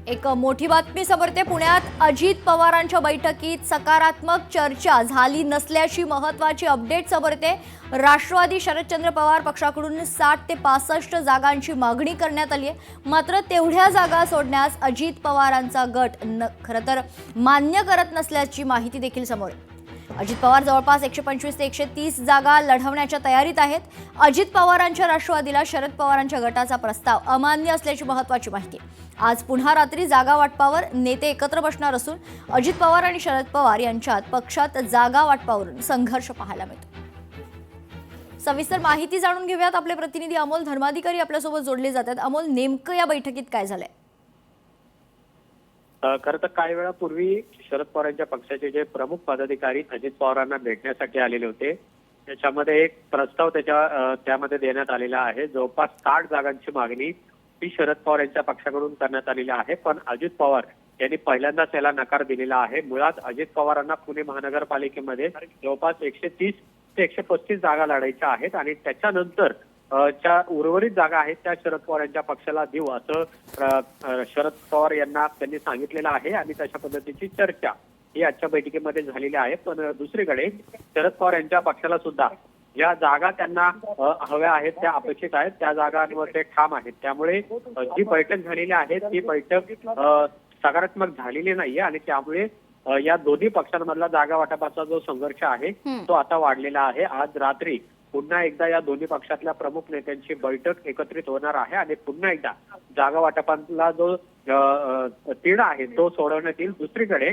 एक मोठी बातमी समोरते पुण्यात अजित पवारांच्या बैठकीत सकारात्मक चर्चा झाली नसल्याची महत्त्वाची अपडेट समोरते। राष्ट्रवादी शरदचंद्र पवार पक्षाकडून 60 ते 65 जागांची मागणी करण्यात आली आहे। मात्र तेवढ्या जागा सोडण्यास अजित पवारांचा गट खरं तर मान्य करत नसल्याची माहिती देखील समोर आहे। अजित पवार जवळपास 125 ते 130 जागा लढवण्याच्या तयारीत आहेत। अजित पवारांच्या राष्ट्रवादीला शरद पवारांच्या गटाचा प्रस्ताव अमान्य असल्याची महत्त्वाची माहिती। आज पुन्हा रात्री जागा वाटपावर नेते एकत्र बसणार असून अजित पवार आणि शरद पवार यांच्यात पक्षात जागा वाटपावरून संघर्ष पाहायला मिळतो। सविस्तर माहिती जाणून घेऊयात। आपले प्रतिनिधी अमोल धर्माधिकारी आपल्यासोबत जोडले जातात। अमोल, नेमकं या बैठकीत काय झालंय? खरं तर काही वेळापूर्वी शरद पवारांच्या पक्षाचे जे प्रमुख पदाधिकारी अजित पवारांना भेटण्यासाठी आलेले होते, त्याच्यामध्ये एक प्रस्ताव त्यामध्ये देण्यात आलेला आहे। जवळपास 60 जागांची मागणी ही शरद पवार यांच्या पक्षाकडून करण्यात आलेली आहे, पण अजित पवार यांनी पहिल्यांदाच त्याला नकार दिलेला आहे। मुळात अजित पवारांना पुणे महानगरपालिकेमध्ये जवळपास 130 ते 135 जागा लढायच्या आहेत आणि त्याच्यानंतर च्या उर्वरित जागा आहेत त्या शरद पवार यांच्या पक्षाला देऊ असं शरद पवार यांना त्यांनी सांगितलेलं आहे आणि तशा पद्धतीची चर्चा ही आजच्या बैठकीमध्ये झालेली आहे। पण दुसरीकडे शरद पवार यांच्या पक्षाला सुद्धा ज्या जागा त्यांना हव्या आहेत, त्या अपेक्षित आहेत, त्या जागांवर ते ठाम आहेत। त्यामुळे जी बैठक झालेली आहे ती बैठक सकारात्मक झालेली नाहीये आणि त्यामुळे या दोन्ही पक्षांमधला जागा वाटपाचा जो संघर्ष आहे तो आता वाढलेला आहे। आज रात्री पुन्हा एकदा या दोन्ही पक्षातल्या प्रमुख नेत्यांची बैठक एकत्रित होणार आहे आणि पुन्हा एकदा जागा वाटपातला जो तिढा आहे तो सोडवण्यात येईल। दुसरीकडे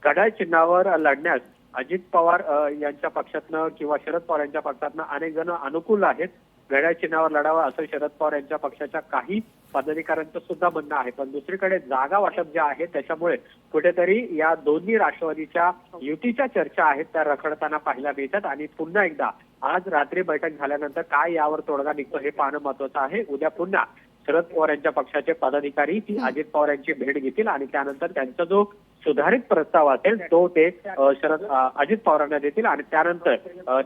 घड्याळ चिन्हावर लढण्यास अजित पवार यांच्या पक्षातनं किंवा शरद पवार यांच्या पक्षातनं अनेक जण अनुकूल आहेत। घड्याळ चिन्हावर लढावं असं शरद पवार यांच्या पक्षाच्या काही पदाधिकाऱ्यांचं सुद्धा म्हणणं आहे, पण दुसरीकडे जागा वाटप जे आहे त्याच्यामुळे कुठेतरी या दोन्ही राष्ट्रवादीच्या युतीच्या चर्चा आहेत त्या रखडताना पाहायला मिळतात आणि पुन्हा एकदा आज रात्री बैठक झाल्यानंतर काय यावर तोडगा निघतो हे पाहणं महत्वाचं आहे। उद्या पुन्हा शरद पवार यांच्या पक्षाचे पदाधिकारी ही अजित पवार यांची भेट घेतील आणि त्यानंतर त्यांचा जो सुधारित प्रस्ताव असेल तो ते अजित पवारांना देतील आणि त्यानंतर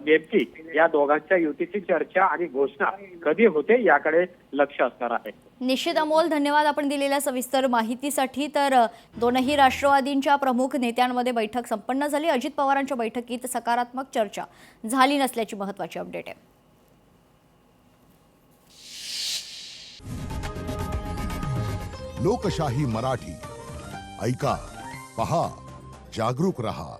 नेमकी या दोघांच्या युतीची चर्चा आणि घोषणा कधी होते याकडे लक्ष असणार आहे। निश्चित अमोल, धन्यवाद आपण दिलेल्या सविस्तर माहितीसाठी। तर दोनही राष्ट्रवादींच्या प्रमुख नेत्यांमध्ये बैठक संपन्न झाली। अजित पवारांच्या बैठकीत सकारात्मक चर्चा झाली नसल्याची महत्त्वाची अपडेट आहे। लोकशाही मराठी ऐका, पहा, जागरूक रहा।